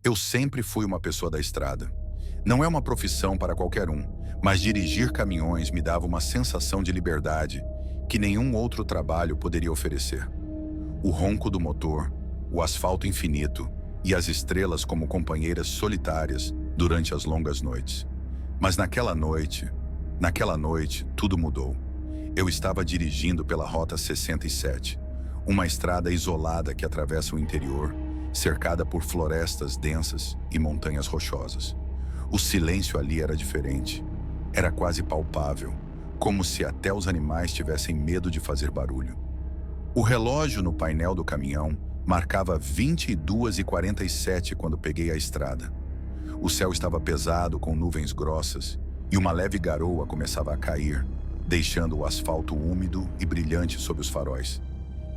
Eu sempre fui uma pessoa da estrada. Não é uma profissão para qualquer um, mas dirigir caminhões me dava uma sensação de liberdade que nenhum outro trabalho poderia oferecer. O ronco do motor, o asfalto infinito e as estrelas como companheiras solitárias durante as longas noites. Mas naquela noite, tudo mudou. Eu estava dirigindo pela Rota 67, uma estrada isolada que atravessa o interior, cercada por florestas densas e montanhas rochosas. O silêncio ali era diferente. Era quase palpável, como se até os animais tivessem medo de fazer barulho. O relógio no painel do caminhão marcava 22h47 quando peguei a estrada. O céu estava pesado com nuvens grossas e uma leve garoa começava a cair, deixando o asfalto úmido e brilhante sob os faróis.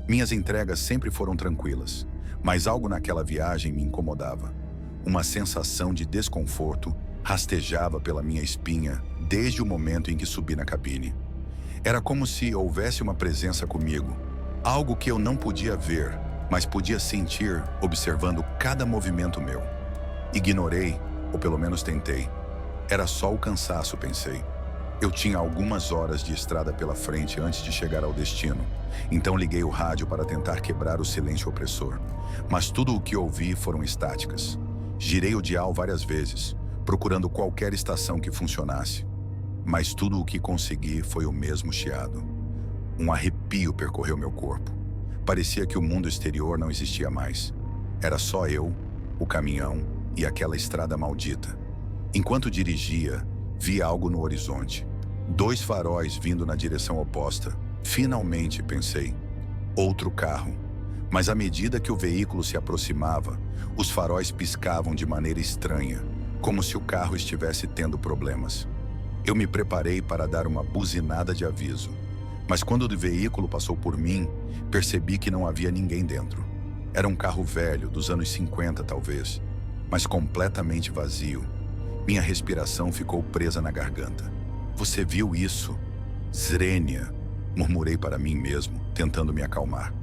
Minhas entregas sempre foram tranquilas, mas algo naquela viagem me incomodava. Uma sensação de desconforto rastejava pela minha espinha desde o momento em que subi na cabine. Era como se houvesse uma presença comigo, algo que eu não podia ver, mas podia sentir observando cada movimento meu. Ignorei, ou pelo menos tentei. Era só o cansaço, pensei. Eu tinha algumas horas de estrada pela frente antes de chegar ao destino, então liguei o rádio para tentar quebrar o silêncio opressor. Mas tudo o que ouvi foram estáticas. Girei o dial várias vezes, procurando qualquer estação que funcionasse. Mas tudo o que consegui foi o mesmo chiado. Um arrepio percorreu meu corpo. Parecia que o mundo exterior não existia mais. Era só eu, o caminhão e aquela estrada maldita. Enquanto dirigia, vi algo no horizonte. 2 faróis vindo na direção oposta. Finalmente, pensei. Outro carro. Mas à medida que o veículo se aproximava, os faróis piscavam de maneira estranha, como se o carro estivesse tendo problemas. Eu me preparei para dar uma buzinada de aviso. Mas quando o veículo passou por mim, percebi que não havia ninguém dentro. Era um carro velho, dos anos 50 talvez, mas completamente vazio. Minha respiração ficou presa na garganta. Você viu isso? Zrenia, murmurei para mim mesmo, tentando me acalmar.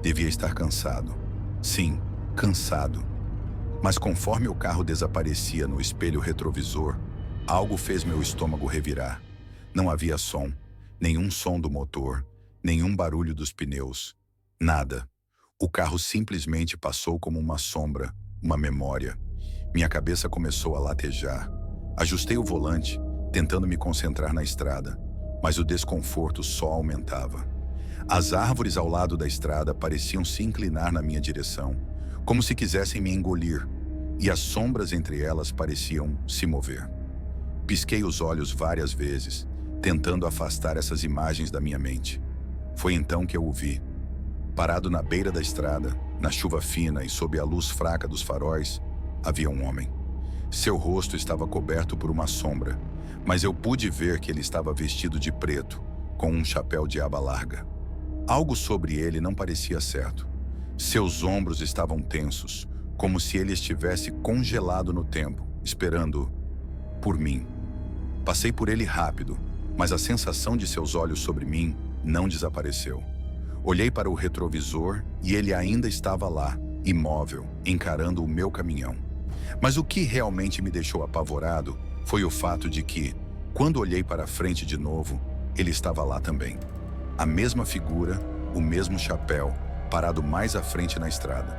Devia estar cansado. Sim, cansado. Mas conforme o carro desaparecia no espelho retrovisor, algo fez meu estômago revirar. Não havia som, nenhum som do motor, nenhum barulho dos pneus, nada. O carro simplesmente passou como uma sombra, uma memória. Minha cabeça começou a latejar. Ajustei o volante, tentando me concentrar na estrada, mas o desconforto só aumentava. As árvores ao lado da estrada pareciam se inclinar na minha direção, como se quisessem me engolir, e as sombras entre elas pareciam se mover. Pisquei os olhos várias vezes, tentando afastar essas imagens da minha mente. Foi então que eu o vi. Parado na beira da estrada, na chuva fina e sob a luz fraca dos faróis, havia um homem. Seu rosto estava coberto por uma sombra, mas eu pude ver que ele estava vestido de preto, com um chapéu de aba larga. Algo sobre ele não parecia certo. Seus ombros estavam tensos, como se ele estivesse congelado no tempo, esperando por mim. Passei por ele rápido, mas a sensação de seus olhos sobre mim não desapareceu. Olhei para o retrovisor e ele ainda estava lá, imóvel, encarando o meu caminhão. Mas o que realmente me deixou apavorado foi o fato de que, quando olhei para frente de novo, ele estava lá também. A mesma figura, o mesmo chapéu, parado mais à frente na estrada.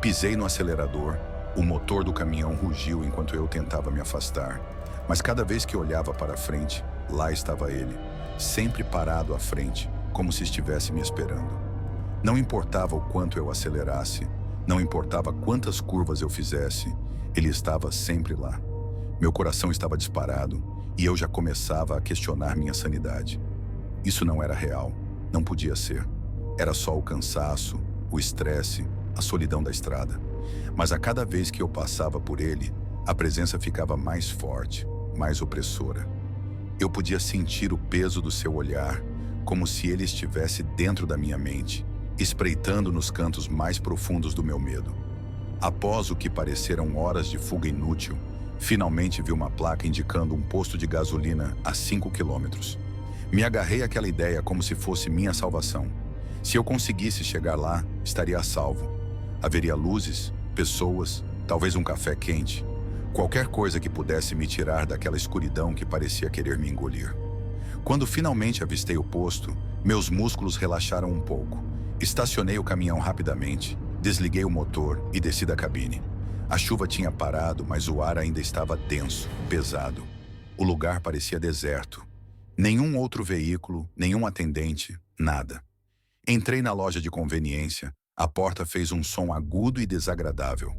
Pisei no acelerador, o motor do caminhão rugiu enquanto eu tentava me afastar. Mas cada vez que olhava para frente, lá estava ele, sempre parado à frente, como se estivesse me esperando. Não importava o quanto eu acelerasse, não importava quantas curvas eu fizesse, ele estava sempre lá. Meu coração estava disparado e eu já começava a questionar minha sanidade. Isso não era real, não podia ser. Era só o cansaço, o estresse, a solidão da estrada. Mas a cada vez que eu passava por ele, a presença ficava mais forte, mais opressora. Eu podia sentir o peso do seu olhar, como se ele estivesse dentro da minha mente, espreitando nos cantos mais profundos do meu medo. Após o que pareceram horas de fuga inútil, finalmente vi uma placa indicando um posto de gasolina a 5 quilômetros. Me agarrei àquela ideia como se fosse minha salvação. Se eu conseguisse chegar lá, estaria a salvo. Haveria luzes, pessoas talvez um café quente, qualquer coisa que pudesse me tirar daquela escuridão que parecia querer me engolir. Quando finalmente avistei o posto, meus músculos relaxaram um pouco. Estacionei o caminhão rapidamente, desliguei o motor e desci da cabine. A chuva tinha parado, mas o ar ainda estava denso, pesado. O lugar parecia deserto. Nenhum outro veículo, nenhum atendente, nada. Entrei na loja de conveniência. A porta fez um som agudo e desagradável.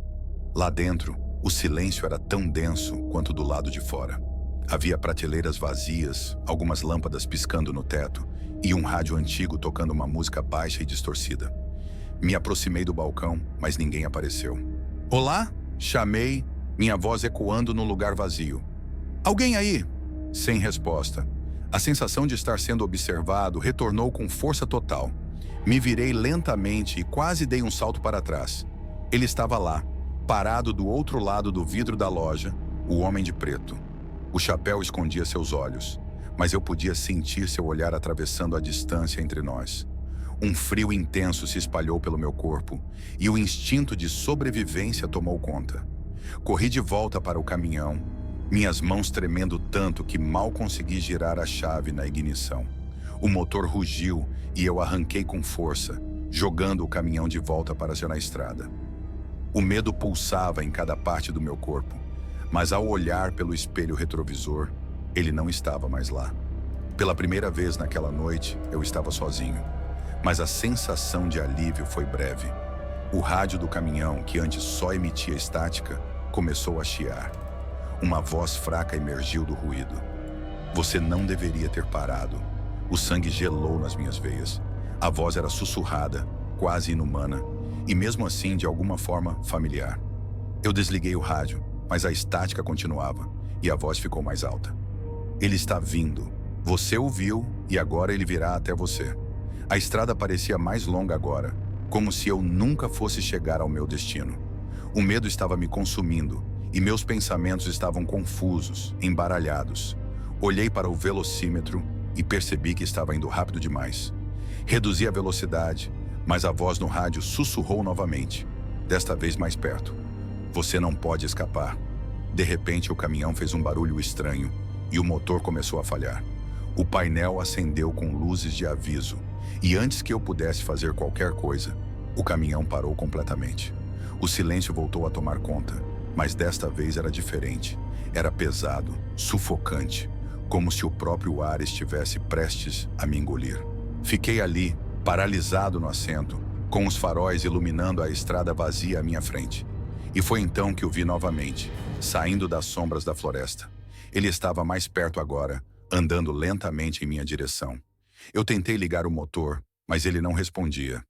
Lá dentro, o silêncio era tão denso quanto do lado de fora. Havia prateleiras vazias, algumas lâmpadas piscando no teto e um rádio antigo tocando uma música baixa e distorcida. Me aproximei do balcão, mas ninguém apareceu. "Olá?" Chamei, minha voz ecoando no lugar vazio. "Alguém aí?" Sem resposta. A sensação de estar sendo observado retornou com força total. Me virei lentamente e quase dei um salto para trás. Ele estava lá, parado do outro lado do vidro da loja, o homem de preto. O chapéu escondia seus olhos, mas eu podia sentir seu olhar atravessando a distância entre nós. Um frio intenso se espalhou pelo meu corpo e o instinto de sobrevivência tomou conta. Corri de volta para o caminhão, minhas mãos tremendo tanto que mal consegui girar a chave na ignição. O motor rugiu e eu arranquei com força, jogando o caminhão de volta para a estrada. O medo pulsava em cada parte do meu corpo, mas ao olhar pelo espelho retrovisor, ele não estava mais lá. Pela primeira vez naquela noite, eu estava sozinho, mas a sensação de alívio foi breve. O rádio do caminhão, que antes só emitia estática, começou a chiar. Uma voz fraca emergiu do ruído. "Você não deveria ter parado." O sangue gelou nas minhas veias. A voz era sussurrada, quase inumana, e mesmo assim, de alguma forma, familiar. Eu desliguei o rádio, mas a estática continuava, e a voz ficou mais alta. "Ele está vindo. Você o viu, e agora ele virá até você." A estrada parecia mais longa agora, como se eu nunca fosse chegar ao meu destino. O medo estava me consumindo, e meus pensamentos estavam confusos, embaralhados. Olhei para o velocímetro e percebi que estava indo rápido demais. Reduzi a velocidade, mas a voz no rádio sussurrou novamente, desta vez mais perto. "Você não pode escapar." De repente, o caminhão fez um barulho estranho e o motor começou a falhar. O painel acendeu com luzes de aviso, e antes que eu pudesse fazer qualquer coisa, o caminhão parou completamente. O silêncio voltou a tomar conta, mas desta vez era diferente. Era pesado, sufocante, como se o próprio ar estivesse prestes a me engolir. Fiquei ali, paralisado no assento, com os faróis iluminando a estrada vazia à minha frente. E foi então que o vi novamente, saindo das sombras da floresta. Ele estava mais perto agora, andando lentamente em minha direção. Eu tentei ligar o motor, mas ele não respondia.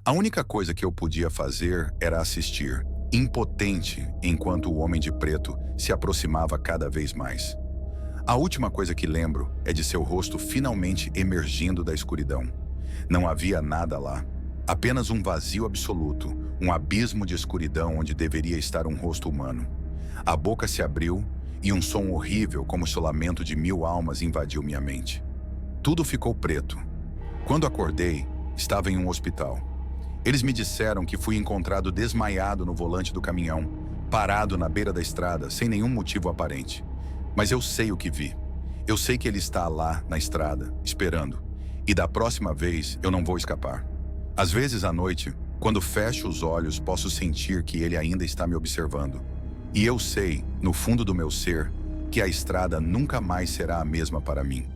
A única coisa que eu podia fazer era assistir, impotente, enquanto o homem de preto se aproximava cada vez mais. A última coisa que lembro é de seu rosto finalmente emergindo da escuridão. Não havia nada lá, apenas um vazio absoluto, um abismo de escuridão onde deveria estar um rosto humano. A boca se abriu e um som horrível como se o lamento de 1000 almas invadiu minha mente. Tudo ficou preto. Quando acordei, estava em um hospital. Eles me disseram que fui encontrado desmaiado no volante do caminhão, parado na beira da estrada, sem nenhum motivo aparente. Mas eu sei o que vi. Eu sei que ele está lá, na estrada, esperando. E da próxima vez, eu não vou escapar. Às vezes, à noite, quando fecho os olhos, posso sentir que ele ainda está me observando. E eu sei, no fundo do meu ser, que a estrada nunca mais será a mesma para mim.